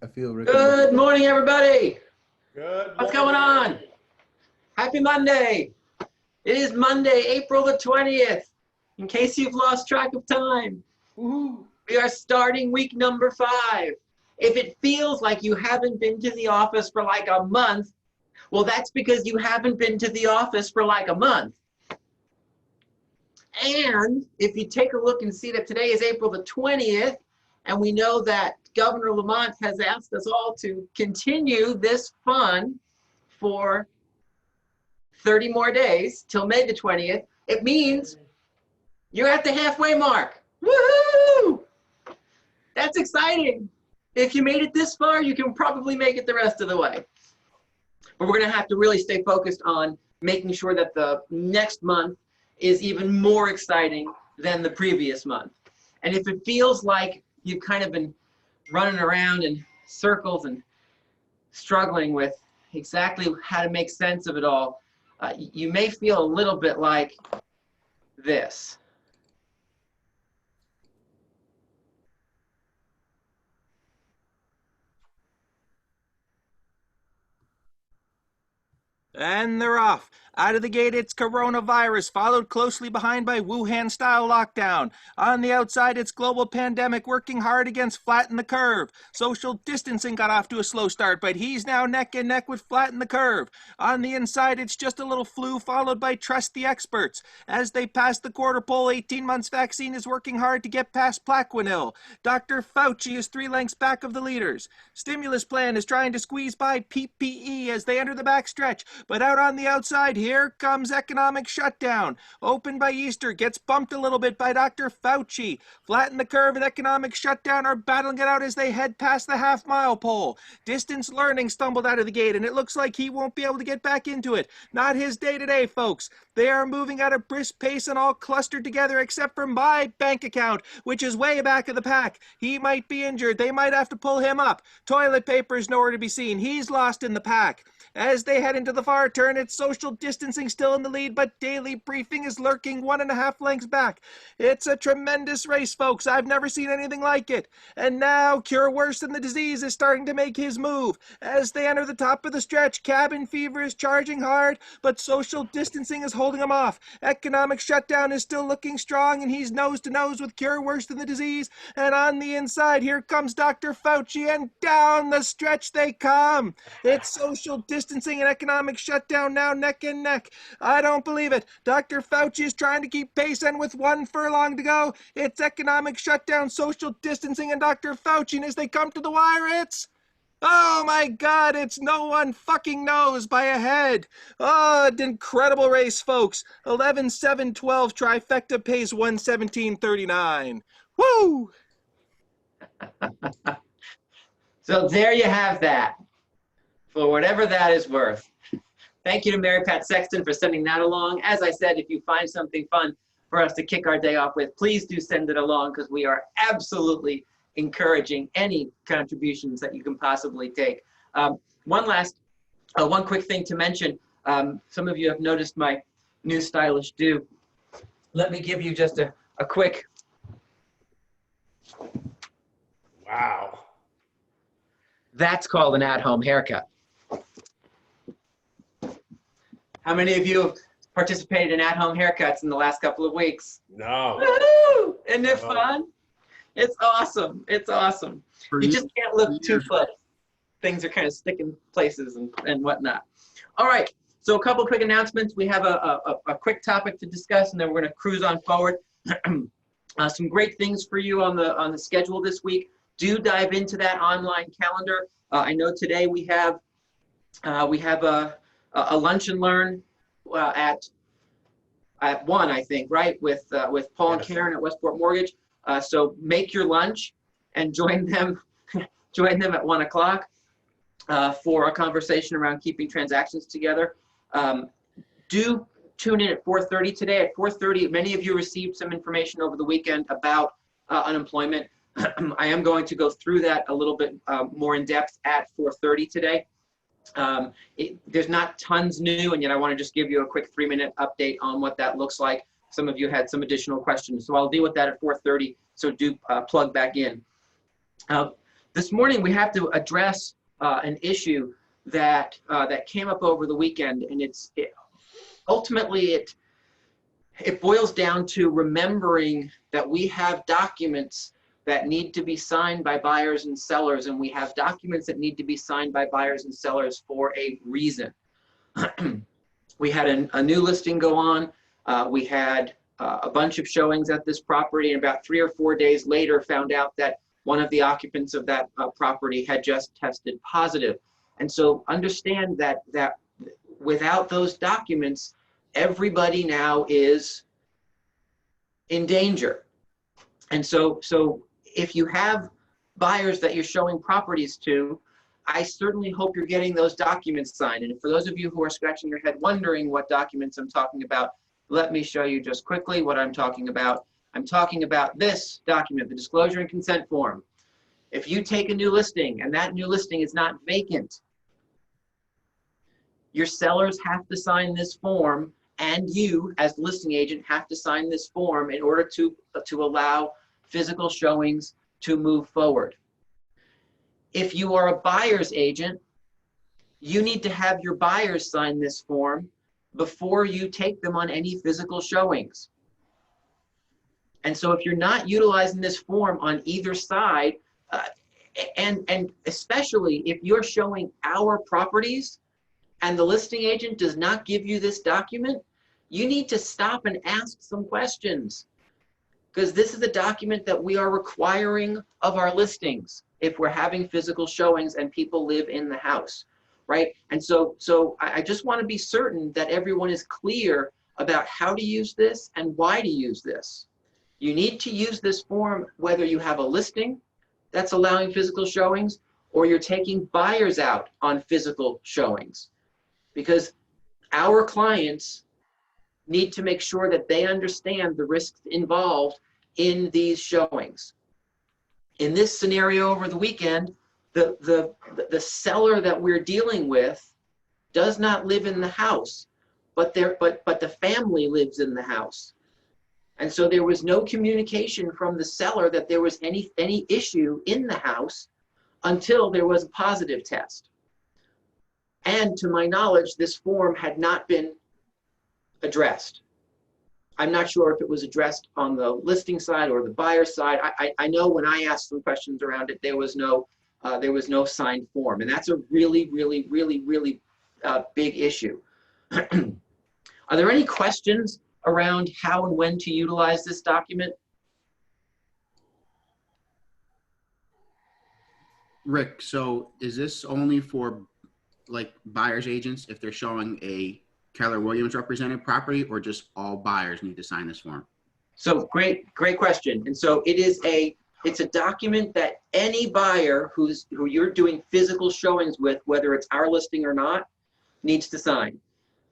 I feel Rick. Good morning, everybody. Good What's going on? Happy Monday. It is Monday, April the 20th. In case you've lost track of time, Woohoo. we are starting week number 5. If it feels like you haven't been to the office for like a month, well, that's because you haven't been to the office for like a month. And if you take a look and see that today is April the 20th, and we know that Governor Lamont has asked us all to continue this fun for 30 more days till May the 20th, it means you're at the halfway mark. Woohoo! That's exciting. If you made it this far, you can probably make it the rest of the way. But we're going to have to really stay focused on making sure that the next month is even more exciting than the previous month. And if it feels like you've kind of been running around in circles and struggling with exactly how to make sense of it all, you may feel a little bit like this. And they're off. Out of the gate, it's coronavirus, followed closely behind by Wuhan-style lockdown. On the outside, it's global pandemic working hard against Flatten the Curve. Social distancing got off to a slow start, but he's now neck and neck with Flatten the Curve. On the inside, it's just a little flu, followed by Trust the Experts. As they pass the quarter poll, 18 months vaccine is working hard to get past Plaquenil. Dr. Fauci is 3 lengths back of the leaders. Stimulus plan is trying to squeeze by PPE as they enter the backstretch. But out on the outside, here comes economic shutdown. Open by Easter, gets bumped a little bit by Dr. Fauci. Flatten the Curve and economic shutdown are battling it out as they head past the half-mile pole. Distance learning stumbled out of the gate, and it looks like he won't be able to get back into it. Not his day today, folks. They are moving at a brisk pace and all clustered together except for my bank account, which is way back of the pack. He might be injured. They might have to pull him up. Toilet paper is nowhere to be seen. He's lost in the pack. As they head into the far turn, it's social distancing still in the lead, but Daily Briefing is lurking 1.5 lengths back. It's a tremendous race, folks. I've never seen anything like it. And now, Cure Worse Than the Disease is starting to make his move. As they enter the top of the stretch, cabin fever is charging hard, but social distancing is holding him off. Economic shutdown is still looking strong, and he's nose to nose with Cure Worse Than the Disease. And on the inside, here comes Dr. Fauci, and down the stretch they come. It's social distancing and economic shutdown now neck and neck. I don't believe it. Dr. Fauci is trying to keep pace, and with 1 furlong to go, it's economic shutdown, social distancing, and Dr. Fauci. And as they come to the wire, it's... oh my God, it's no one fucking knows by a head. Oh, an incredible race, folks. 11-7-12 trifecta pays 117.39. Woo! So there you have that, for whatever that is worth. Thank you to Mary Pat Sexton for sending that along. As I said, if you find something fun for us to kick our day off with, please do send it along, because we are absolutely encouraging any contributions that you can possibly take. One quick thing to mention. Some of you have noticed my new stylish do. Let me give you just a quick. Wow. That's called an at-home haircut. How many of you have participated in at-home haircuts in the last couple of weeks? No. Woo! Isn't it fun? It's awesome. It's awesome. You just can't look too close. Things are kind of sticking places and whatnot. All right. So a couple quick announcements. We have a quick topic to discuss, and then we're going to cruise on forward. Some great things for you on the schedule this week. Do dive into that online calendar. I know today we have a lunch and learn at 1, I think, right, with Paul and Karen at Westport Mortgage. So make your lunch and join them at 1 o'clock for a conversation around keeping transactions together. Do tune in at 4:30 today. At 4:30, many of you received some information over the weekend about unemployment. I am going to go through that a little bit more in depth at 4:30 today. There's not tons new, and yet I want to just give you a quick 3-minute update on what that looks like. Some of you had some additional questions, so I'll deal with that at 4:30, so do plug back in. This morning we have to address an issue that came up over the weekend, and ultimately it boils down to remembering that we have documents that need to be signed by buyers and sellers, and we have documents that need to be signed by buyers and sellers for a reason. We had a new listing go on. We had a bunch of showings at this property, and about 3 or 4 days later found out that one of the occupants of that property had just tested positive. And so understand that without those documents, everybody now is in danger. And so if you have buyers that you're showing properties to, I certainly hope you're getting those documents signed. And for those of you who are scratching your head wondering what documents I'm talking about, let me show you just quickly what I'm talking about. I'm talking about this document, the disclosure and consent form. If you take a new listing and that new listing is not vacant, your sellers have to sign this form, and you as the listing agent have to sign this form in order to allow physical showings to move forward. If you are a buyer's agent, you need to have your buyers sign this form before you take them on any physical showings. And so if you're not utilizing this form on either side, and especially if you're showing our properties and the listing agent does not give you this document, you need to stop and ask some questions, because this is a document that we are requiring of our listings if we're having physical showings and people live in the house, right? And so I just want to be certain that everyone is clear about how to use this and why to use this. You need to use this form whether you have a listing that's allowing physical showings or you're taking buyers out on physical showings, because our clients need to make sure that they understand the risks involved in these showings. In this scenario over the weekend, the seller that we're dealing with does not live in the house, but the family lives in the house. And so there was no communication from the seller that there was any issue in the house until there was a positive test. And to my knowledge, this form had not been addressed. I'm not sure if it was addressed on the listing side or the buyer side. I know when I asked some questions around it, there was no signed form, and that's a really big issue. Are there any questions around how and when to utilize this document? Rick, so is this only for like buyer's agents if they're showing a Keller Williams represented property, or just all buyers need to sign this form? So great question. And so it's a document that any buyer who you're doing physical showings with, whether it's our listing or not, needs to sign.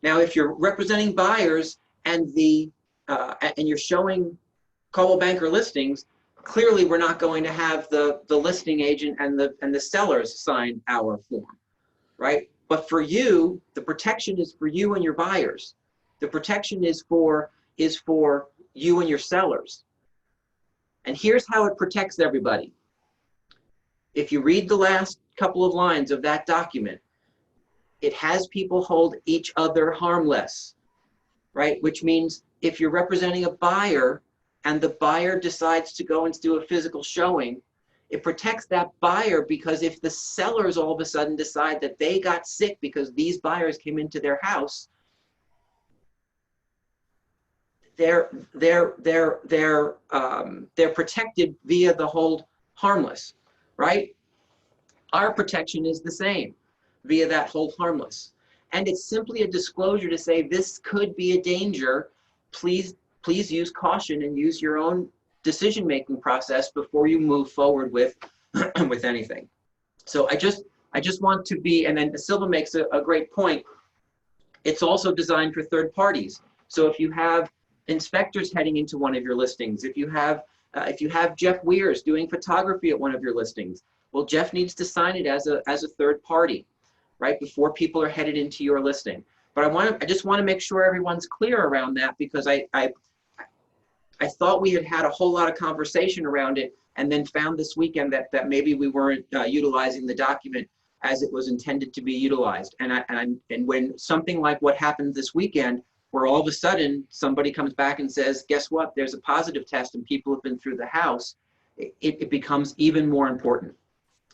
Now, if you're representing buyers and you're showing Coldwell Banker listings, clearly we're not going to have the listing agent and the sellers sign our form, right? But for you, the protection is for you and your buyers. The protection is for you and your sellers. And here's how it protects everybody. If you read the last couple of lines of that document, it has people hold each other harmless, right? Which means if you're representing a buyer and the buyer decides to go and do a physical showing, it protects that buyer, because if the sellers all of a sudden decide that they got sick because these buyers came into their house, they're protected via the hold harmless, right? Our protection is the same via that hold harmless. And it's simply a disclosure to say this could be a danger. Please use caution and use your own decision-making process before you move forward with anything. So I just want to be, and then Silva makes a great point. It's also designed for third parties. So if you have inspectors heading into one of your listings, if you have Jeff Weirs doing photography at one of your listings, well, Jeff needs to sign it as a third party, right, before people are headed into your listing. But I just want to make sure everyone's clear around that, because I thought we had had a whole lot of conversation around it, and then found this weekend that maybe we weren't utilizing the document as it was intended to be utilized. And when something like what happened this weekend, where all of a sudden somebody comes back and says, guess what, there's a positive test and people have been through the house, it becomes even more important.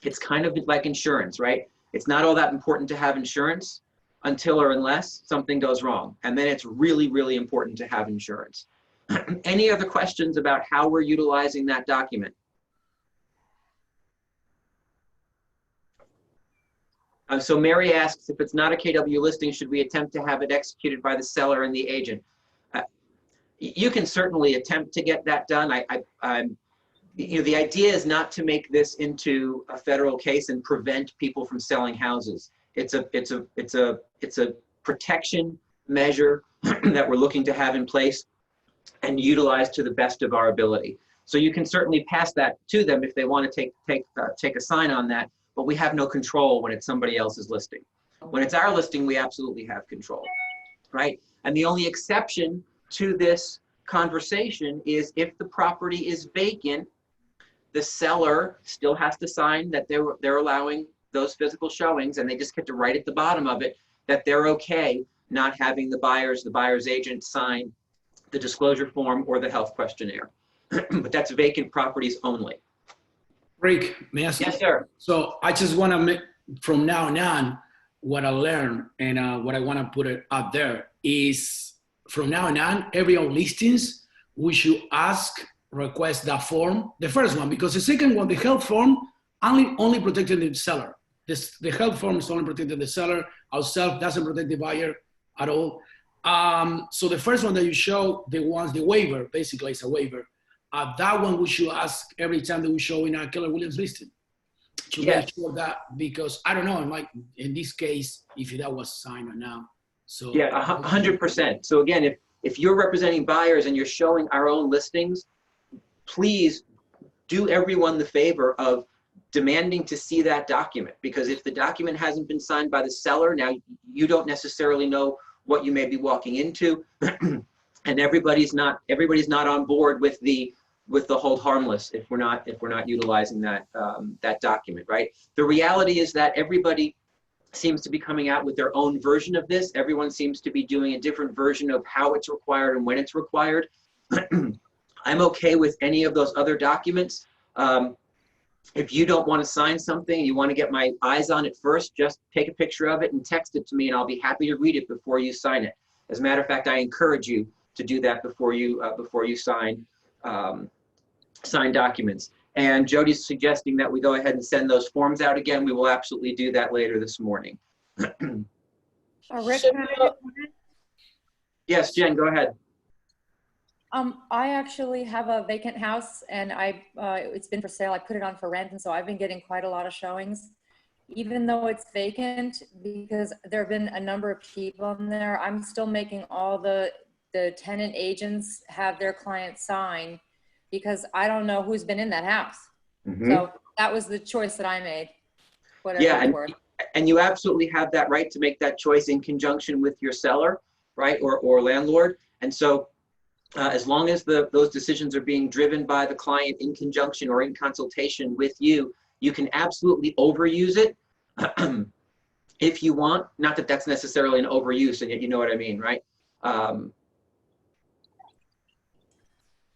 It's kind of like insurance, right? It's not all that important to have insurance until or unless something goes wrong. And then it's really, really important to have insurance. Any other questions about how we're utilizing that document? So Mary asks, if it's not a KW listing, should we attempt to have it executed by the seller and the agent? You can certainly attempt to get that done. You know, the idea is not to make this into a federal case and prevent people from selling houses. It's a protection measure that we're looking to have in place and utilize to the best of our ability. So you can certainly pass that to them if they want to take a sign on that, but we have no control when it's somebody else's listing. When it's our listing, we absolutely have control, right? And the only exception to this conversation is if the property is vacant, the seller still has to sign that they're allowing those physical showings, and they just get to write at the bottom of it that they're okay not having the buyer's agent sign the disclosure form or the health questionnaire. But that's vacant properties only. Rick, may I ask? Yes, sir. So I just want to make, from now on, what I learned and what I want to put it out there is, from now on, every own listings, we should request that form, the first one, because the second one, the health form, only protected the seller. The health form is only protected the seller. Ourselves doesn't protect the buyer at all. So the first one that you show, the waiver, basically it's a waiver. That one we should ask every time that we show in a Keller Williams listing. To make sure that, because I don't know, like in this case, if that was signed or not. So yeah, 100%. So again, if you're representing buyers and you're showing our own listings, please do everyone the favor of demanding to see that document, because if the document hasn't been signed by the seller, now you don't necessarily know what you may be walking into, and everybody's not on board with the hold harmless if we're not utilizing that that document, right? The reality is that everybody seems to be coming out with their own version of this. Everyone seems to be doing a different version of how it's required and when it's required. I'm okay with any of those other documents. If you don't want to sign something, you want to get my eyes on it first, just take a picture of it and text it to me, and I'll be happy to read it before you sign it. As a matter of fact, I encourage you to do that before you sign documents. And Jody's suggesting that we go ahead and send those forms out again. We will absolutely do that later this morning. Rick, can I just comment? Yes, Jen, go ahead. I actually have a vacant house, and it's been for sale. I put it on for rent, and so I've been getting quite a lot of showings, even though it's vacant, because there have been a number of people in there. I'm still making all the tenant agents have their clients sign, because I don't know who's been in that house. Mm-hmm. So that was the choice that I made. Yeah, and you absolutely have that right to make that choice in conjunction with your seller, right, or landlord. And so as long as those decisions are being driven by the client in conjunction or in consultation with you, you can absolutely overuse it if you want. Not that that's necessarily an overuse, and you know what I mean, right?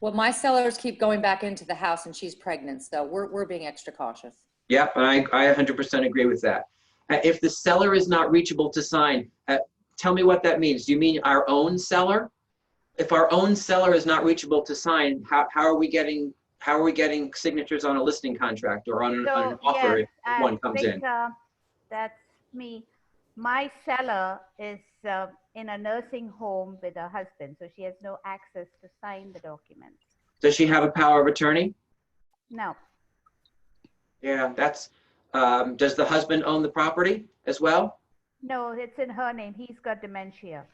Well, my sellers keep going back into the house, and she's pregnant, so we're being extra cautious. Yeah, I 100% agree with that. If the seller is not reachable to sign, tell me what that means. Do you mean our own seller? If our own seller is not reachable to sign, how are we getting signatures on a listing contract or on an offer if one comes in? That's me. My seller is in a nursing home with her husband, so she has no access to sign the documents. Does she have a power of attorney? No. Yeah, that's, does the husband own the property as well? No, it's in her name. He's got dementia.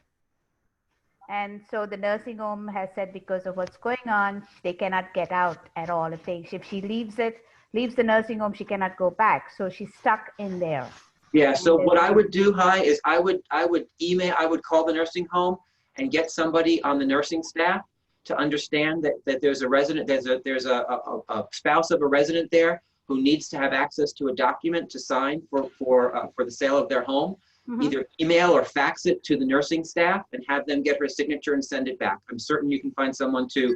And so the nursing home has said because of what's going on, they cannot get out at all. If she leaves the nursing home, she cannot go back. So she's stuck in there. Yeah, so what I would do, is I would call the nursing home and get somebody on the nursing staff to understand that there's a resident, there's a spouse of a resident there who needs to have access to a document to sign for the sale of their home. Either email or fax it to the nursing staff and have them get her signature and send it back. I'm certain you can find someone to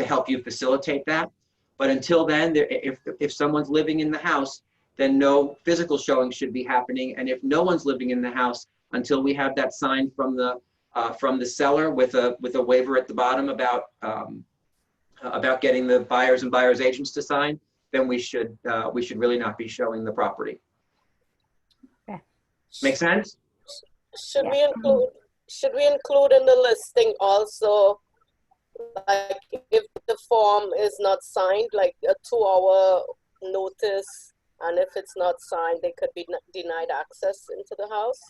help you facilitate that. But until then, if someone's living in the house, then no physical showing should be happening. And if no one's living in the house, until we have that signed from the seller with a waiver at the bottom about getting the buyers and buyer's agents to sign, then we should really not be showing the property. Okay. Make sense? Should we include in the listing also, like if the form is not signed, like a 2-hour notice, and if it's not signed, they could be denied access into the house?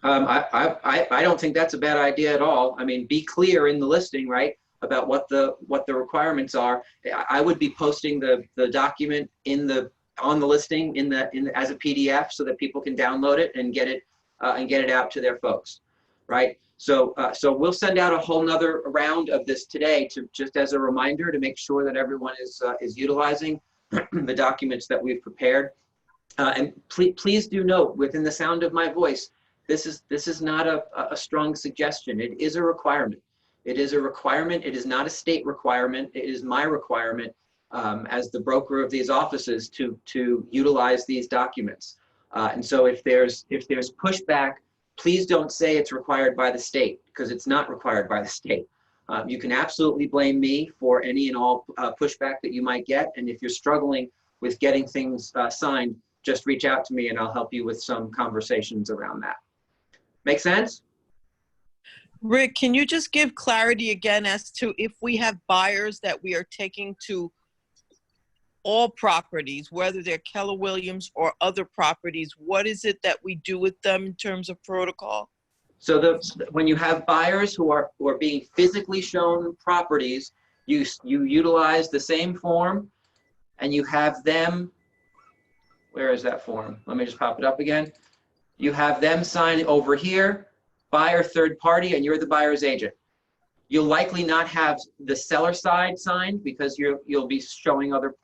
I don't think that's a bad idea at all. I mean, be clear in the listing, right, about what the requirements are. I would be posting the document on the listing as a PDF so that people can download it and get it out to their folks, right? So we'll send out a whole nother round of this today to just as a reminder to make sure that everyone is utilizing the documents that we've prepared. And please do note, within the sound of my voice, this is not a strong suggestion. It is a requirement. It is a requirement. It is not a state requirement. It is my requirement as the broker of these offices to utilize these documents. And so if there's pushback, please don't say it's required by the state, because it's not required by the state. You can absolutely blame me for any and all pushback that you might get. And if you're struggling with getting things signed, just reach out to me and I'll help you with some conversations around that. Make sense? Rick, can you just give clarity again as to if we have buyers that we are taking to all properties, whether they're Keller Williams or other properties, what is it that we do with them in terms of protocol? So when you have buyers who are being physically shown properties, you utilize the same form and you have them, where is that form? Let me just pop it up again. You have them sign over here, buyer third party, and you're the buyer's agent. You'll likely not have the seller side signed because you'll be showing other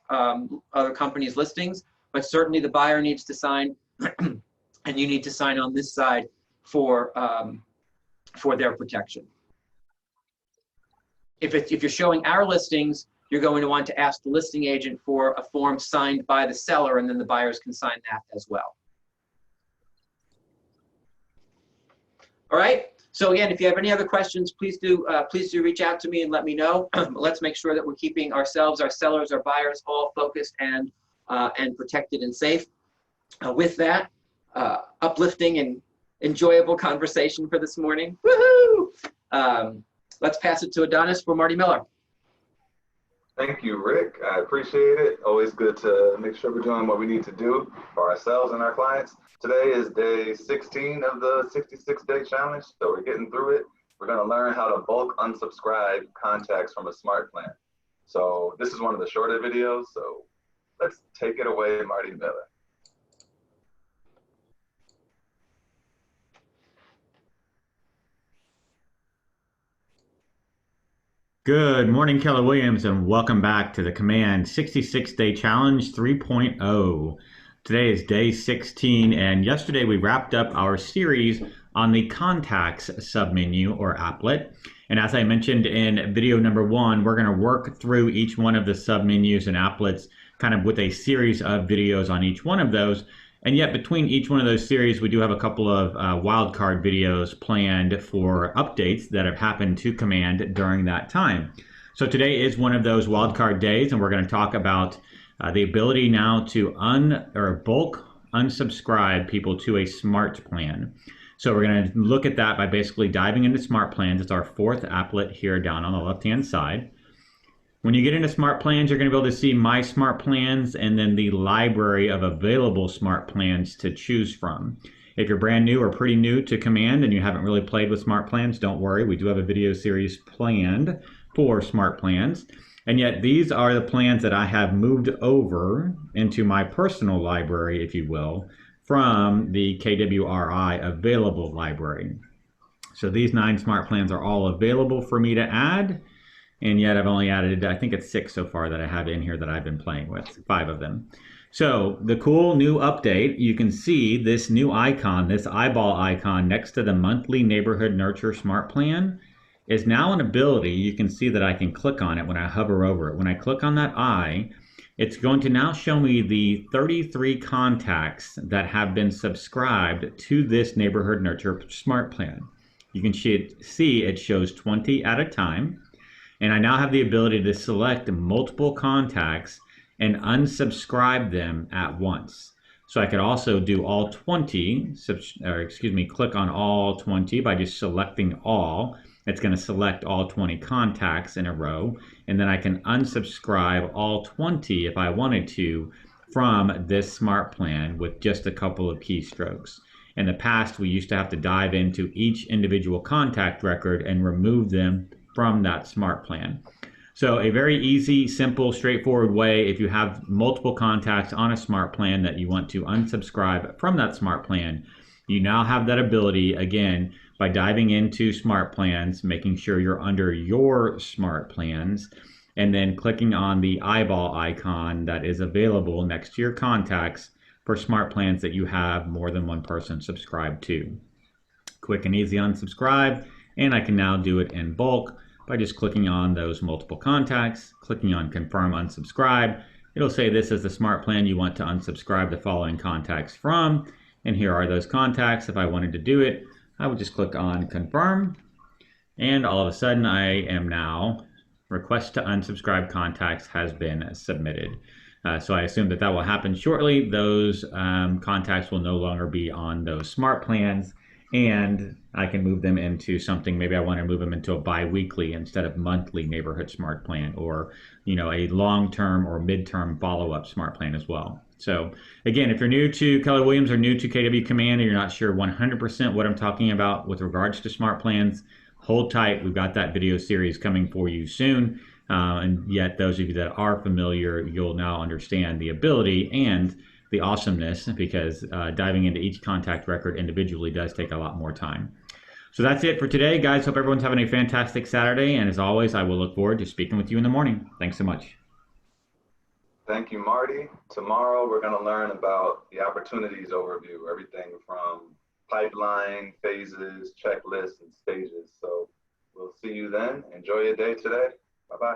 companies' listings, but certainly the buyer needs to sign and you need to sign on this side for their protection. If you're showing our listings, you're going to want to ask the listing agent for a form signed by the seller, and then the buyers can sign that as well. All right. So again, if you have any other questions, please do reach out to me and let me know. Let's make sure that we're keeping ourselves, our sellers, our buyers all focused and protected and safe. With that, uplifting and enjoyable conversation for this morning. Woohoo! Let's pass it to Adonis for Marty Miller. Thank you, Rick. I appreciate it. Always good to make sure we're doing what we need to do for ourselves and our clients. Today is day 16 of the 66-day challenge, so we're getting through it. We're going to learn how to bulk unsubscribe contacts from a smart plan. So this is one of the shorter videos, so let's take it away, Marty Miller. Good morning, Keller Williams, and welcome back to the Command 66-Day Challenge 3.0. Today is day 16, and yesterday we wrapped up our series on the Contacts submenu or applet. And as I mentioned in video number 1, we're going to work through each one of the submenus and applets kind of with a series of videos on each one of those. And yet between each one of those series, we do have a couple of wildcard videos planned for updates that have happened to Command during that time. So today is one of those wildcard days, and we're going to talk about the ability now to bulk unsubscribe people to a smart plan. So we're going to look at that by basically diving into smart plans. It's our 4th applet here down on the left-hand side. When you get into smart plans, you're going to be able to see my smart plans and then the library of available smart plans to choose from. If you're brand new or pretty new to Command and you haven't really played with smart plans, don't worry. We do have a video series planned for smart plans. And yet these are the plans that I have moved over into my personal library, if you will, from the KWRI available library. So these 9 smart plans are all available for me to add. And yet I've only added, I think it's 6 so far that I have in here that I've been playing with, 5 of them. So the cool new update, you can see this new icon, this eyeball icon next to the monthly neighborhood nurture smart plan is now an ability. You can see that I can click on it when I hover over it. When I click on that eye, it's going to now show me the 33 contacts that have been subscribed to this neighborhood nurture smart plan. You can see it shows 20 at a time. And I now have the ability to select multiple contacts and unsubscribe them at once. So I could also do all 20, click on all 20 by just selecting all. It's going to select all 20 contacts in a row. And then I can unsubscribe all 20 if I wanted to from this smart plan with just a couple of keystrokes. In the past, we used to have to dive into each individual contact record and remove them from that smart plan. So a very easy, simple, straightforward way, if you have multiple contacts on a smart plan that you want to unsubscribe from that smart plan, you now have that ability, again, by diving into smart plans, making sure you're under your smart plans, and then clicking on the eyeball icon that is available next to your contacts for smart plans that you have more than one person subscribed to. Quick and easy unsubscribe, and I can now do it in bulk by just clicking on those multiple contacts, clicking on confirm unsubscribe. It'll say this is the smart plan you want to unsubscribe the following contacts from, and here are those contacts. If I wanted to do it, I would just click on confirm, and all of a sudden I am now, request to unsubscribe contacts has been submitted. So I assume that will happen shortly. Those contacts will no longer be on those smart plans, and I can move them into something. Maybe I want to move them into a bi-weekly instead of monthly neighborhood smart plan, or a long-term or mid-term follow-up smart plan as well. So again, if you're new to Keller Williams or new to KW Command and you're not sure 100% what I'm talking about with regards to smart plans, hold tight. We've got that video series coming for you soon. And yet those of you that are familiar, you'll now understand the ability and the awesomeness, because diving into each contact record individually does take a lot more time. So that's it for today, guys. Hope everyone's having a fantastic Saturday. And as always, I will look forward to speaking with you in the morning. Thanks so much. Thank you, Marty. Tomorrow, we're going to learn about the opportunities overview, everything from pipeline, phases, checklists, and stages. So we'll see you then. Enjoy your day today. Bye-bye.